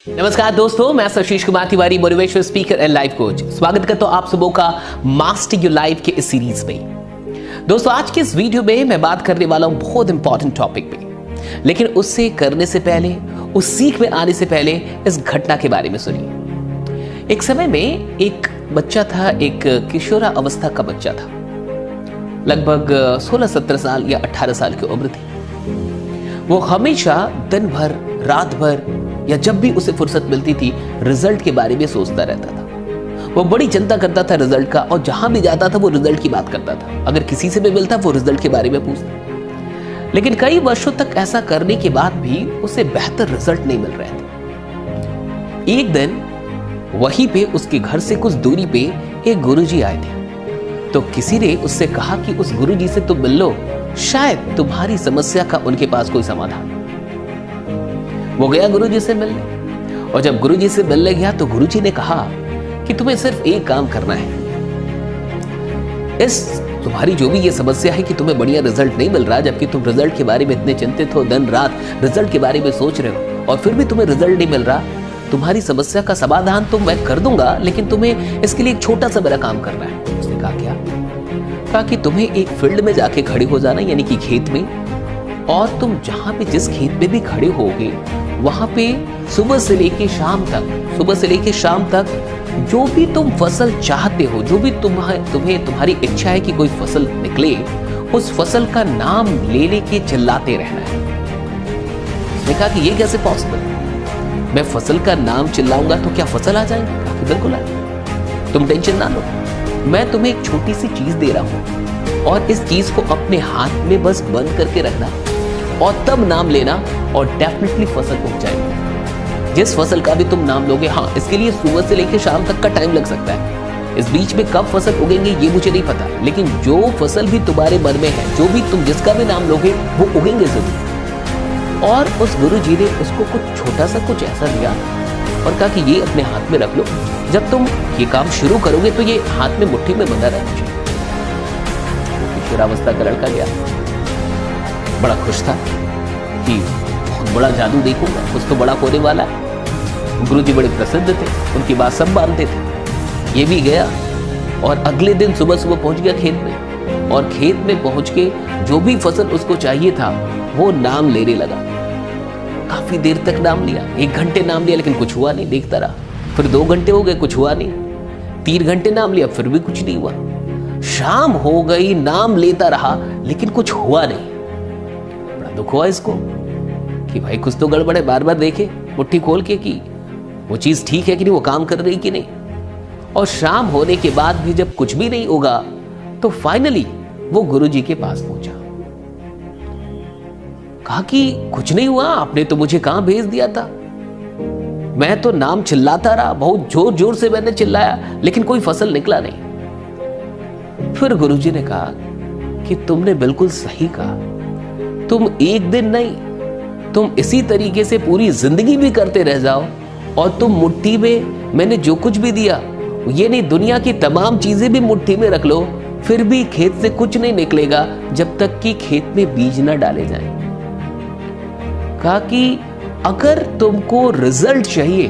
नमस्कार दोस्तों, मैं Ashish Kumar Tiwari, motivational speaker and life coach. स्वागत करता हूं आप सबों का मास्टर योर लाइफ के इस सीरीज में। दोस्तों, आज के इस वीडियो में मैं बात करने वाला हूं बहुत इंपॉर्टेंट टॉपिक पे, लेकिन उससे करने से पहले, उस सीख में आने से पहले इस घटना के बारे में सुनिए। एक समय में एक बच्चा था, एक किशोरा अवस्था का बच्चा था। लगभग 16-17 साल या 18 साल की उम्र थी। वो हमेशा दिन भर, रात भर या जब भी उसे फुर्सत मिलती थी, रिजल्ट के बारे में सोचता रहता था। वो बड़ी चिंता करता था रिजल्ट का, और जहां भी जाता था वो रिजल्ट की बात करता था। अगर किसी से भी मिलता वो रिजल्ट के बारे में पूछता। लेकिन कई वर्षों तक ऐसा करने के बाद भी उसे बेहतर रिजल्ट नहीं मिल रहे थे। एक दिन वहीं पे उसके घर से कुछ दूरी पे एक गुरुजी आए थे। तो किसी ने उससे कहा कि उस गुरुजी से तुम मिल लो, शायद तुम्हारी समस्या का उनके पास कोई समाधान। वो गया गुरुजी से मिलने, और जब गुरुजी से मिलने गया तो गुरुजी ने कहा कि तुम्हें सिर्फ एक काम करना है। इस तुम्हारी जो भी ये समस्या है कि तुम्हें बढ़िया रिजल्ट नहीं मिल रहा, जबकि तुम रिजल्ट के बारे में इतने चिंतित हो, दिन रात रिजल्ट के बारे में सोच रहे हो, और फिर भी तुम्हें रिजल्ट नहीं मिल रहा। तुम्हारी समस्या का समाधान तो मैं कर दूंगा, लेकिन तुम्हें इसके लिए एक छोटा सा मेरा काम करना है। उसने कहा क्या? कहा कि तुम्हें एक फील्ड में जाके खड़े हो जाना, यानी कि खेत में, और तुम जहां पे जिस खेत में भी खड़े होगे वहां पे सुबह से लेके शाम तक जो भी तुम फसल चाहते हो, जो भी तुम्हारी इच्छा है कि कोई फसल निकले, उस फसल का नाम ले लेके चिल्लाते रहना है। उसने कहा कि ये कैसे पॉसिबल? मैं फसल का नाम चिल्लाऊंगा तो क्या फसल आ जाएगी? कहा कि बिल्कुल आएगी, तुम टेंशन ना लो। मैं तुम्हें एक छोटी सी चीज दे रहा हूं, और इस चीज को अपने हाथ में बस बंद करके रखना, और तब नाम लेना, और डेफिनेटली फसल उग जाएगी। जिस फसल का भी तुम नाम लोगे, हाँ, इसके लिए सुबह से लेकर शाम तक का टाइम लग सकता है। इस बीच में कब फसल उगेंगे ये मुझे नहीं पता, लेकिन जो फसल भी तुम्हारे मन में है, जो भी तुम जिसका भी नाम लोगे, वो उगेंगे जरूर। और उस गुरुजी ने उसको कुछ छोटा सा कुछ ऐसा दिया और कहा कि ये अपने हाथ में रख लो, जब तुम ये काम शुरू करोगे तो ये हाथ में मुट्ठी में बंधा रहना चाहिए। किशोरावस्था का लड़का गया, बड़ा खुश था कि बहुत बड़ा जादू देखूंगा, कुछ तो बड़ा होने वाला है। गुरुजी बड़े प्रसिद्ध थे, उनकी बात सब मानते थे। ये भी गया और अगले दिन सुबह सुबह पहुंच गया खेत में, और खेत में पहुंच के जो भी फसल उसको चाहिए था वो नाम लेने लगा। काफी देर तक नाम लिया, 1 घंटे नाम लिया, लेकिन कुछ हुआ नहीं। देखता रहा, फिर 2 घंटे हो गए, कुछ हुआ नहीं। 3 घंटे नाम लिया, फिर भी कुछ नहीं हुआ। शाम हो गई, नाम लेता रहा, लेकिन कुछ हुआ नहीं। दुख हुआ इसको कि भाई कुछ तो गड़बड़ है। बार बार देखे मुट्ठी खोल के कि वो चीज ठीक है कि नहीं, वो काम कर रही कि नहीं। और शाम होने के बाद भी जब कुछ भी नहीं होगा, तो फाइनली वो गुरुजी के पास पहुंचा। कहा कि कुछ नहीं हुआ, आपने तो मुझे कहां भेज दिया था। मैं तो नाम चिल्लाता रहा, बहुत जोर जोर से मैंने चिल्लाया, लेकिन कोई फसल निकला नहीं। फिर गुरुजी ने कहा कि तुमने बिल्कुल सही कहा। तुम एक दिन नहीं, तुम इसी तरीके से पूरी जिंदगी भी करते रह जाओ, और तुम मुट्ठी में मैंने जो कुछ भी दिया, ये नहीं, दुनिया की तमाम चीजें भी मुट्ठी में रख लो, फिर भी खेत से कुछ नहीं निकलेगा जब तक कि खेत में बीज ना डाले जाएं। कहा कि अगर तुमको रिजल्ट चाहिए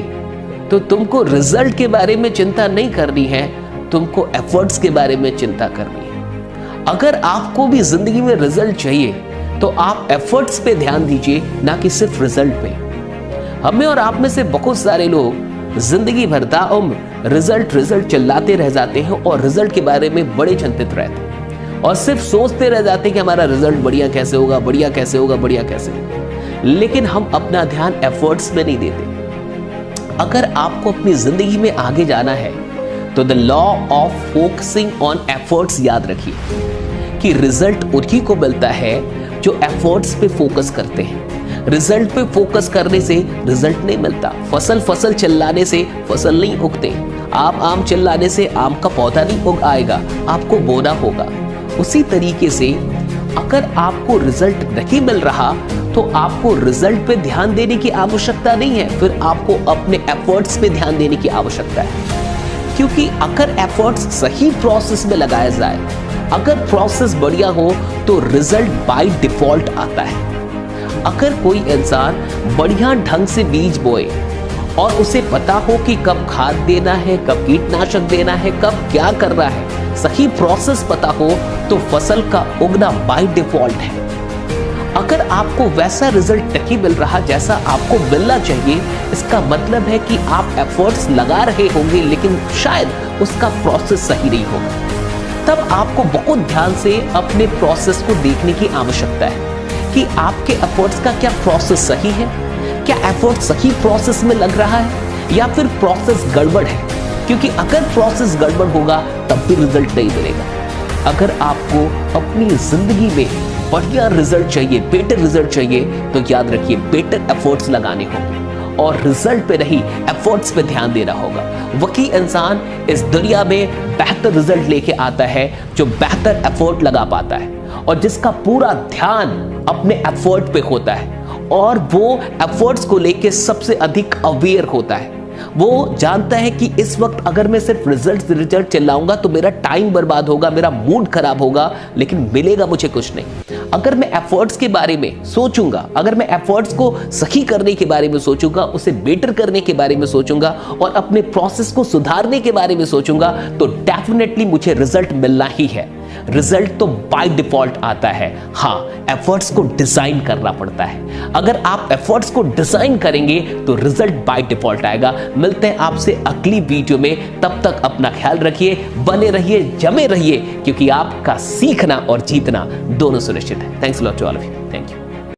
तो तुमको रिजल्ट के बारे में चिंता नहीं करनी है, तुमको एफर्ट्स के बारे में चिंता करनी है। अगर आपको भी जिंदगी में रिजल्ट चाहिए तो आप एफर्ट्स पे ध्यान दीजिए, ना कि सिर्फ रिजल्ट पे। हमें और आप में से बहुत सारे लोग जिंदगी भर ताउम्र रिजल्ट चिल्लाते रह जाते हैं, और रिजल्ट के बारे में बड़े चिंतित रहते हैं, और सिर्फ सोचते रह जाते हैं कि हमारा रिजल्ट बढ़िया कैसे होगा, बढ़िया कैसे होगा, बढ़िया कैसे होगा। लेकिन हम अपना ध्यान एफर्ट्स में नहीं देते। अगर आपको अपनी जिंदगी में आगे जाना है तो the law of focusing on efforts याद रखिए कि रिजल्ट उन्हीं को मिलता है जो एफर्ट्स पे फोकस करते हैं। रिजल्ट पे फोकस करने से रिजल्ट नहीं मिलता। फसल चिल्लाने से फसल नहीं उगते। आम चिल्लाने से आम का पौधा नहीं उग आएगा, आपको बोना होगा। उसी तरीके से अगर आपको रिजल्ट नहीं मिल रहा तो आपको रिजल्ट पे ध्यान देने की आवश्यकता नहीं है, फिर आपको अपने एफर्ट्स पे ध्यान देने की आवश्यकता है। क्योंकि अगर एफर्ट्स सही प्रोसेस में लगाया जाए, अगर प्रोसेस बढ़िया हो तो रिजल्ट बाय डिफॉल्ट आता है। अगर कोई इंसान बढ़िया ढंग से बीज बोए और उसे पता हो कि कब खाद देना है, कब कीटनाशक देना है, कब क्या करना है, सही प्रोसेस पता हो, तो फसल का उगना बाय डिफॉल्ट है। अगर आपको वैसा रिजल्ट नहीं मिल रहा जैसा आपको मिलना चाहिए, इसका मतलब है कि आप एफर्ट्स लगा रहे होंगे लेकिन शायद उसका प्रोसेस सही नहीं होगा। तब आपको बहुत ध्यान से अपने प्रोसेस को देखने की आवश्यकता है कि आपके एफर्ट्स का क्या प्रोसेस सही है, क्या एफर्ट सही प्रोसेस में लग रहा है या फिर प्रोसेस गड़बड़ है। क्योंकि अगर प्रोसेस गड़बड़ होगा तब भी रिजल्ट नहीं मिलेगा। अगर आपको अपनी जिंदगी में बढ़िया रिजल्ट चाहिए, बेटर रिजल्ट चाहिए, तो याद रखिए बेटर एफर्ट्स लगाने होंगे और रिजल्ट पे नहीं एफर्ट्स पे ध्यान देना होगा। वही इंसान इस दुनिया में बेहतर रिजल्ट लेके आता है जो बेहतर एफर्ट लगा पाता है और जिसका पूरा ध्यान अपने एफर्ट पे होता है और वो एफर्ट्स को लेके सबसे अधिक अवेयर होता है। वो जानता है कि इस वक्त अगर मैं सिर्फ रिजल्ट चिल्लाऊंगा तो मेरा टाइम बर्बाद होगा, मेरा मूड खराब होगा, लेकिन मिलेगा मुझे कुछ नहीं। अगर मैं एफर्ट्स के बारे में सोचूंगा, अगर मैं एफर्ट्स को सही करने के बारे में सोचूंगा, उसे बेटर करने के बारे में सोचूंगा और अपने प्रोसेस को सुधारने के बारे में सोचूंगा, तो डेफिनेटली मुझे रिजल्ट मिलना ही है। रिजल्ट तो बाय डिफॉल्ट आता है, हाँ एफर्ट्स को डिजाइन करना पड़ता है। अगर आप एफर्ट्स को डिजाइन करेंगे तो रिजल्ट बाय डिफॉल्ट आएगा। मिलते हैं आपसे अगली वीडियो में, तब तक अपना ख्याल रखिए, बने रहिए, जमे रहिए, क्योंकि आपका सीखना और जीतना दोनों सुनिश्चित है। Thanks a lot to all of you. Thank you.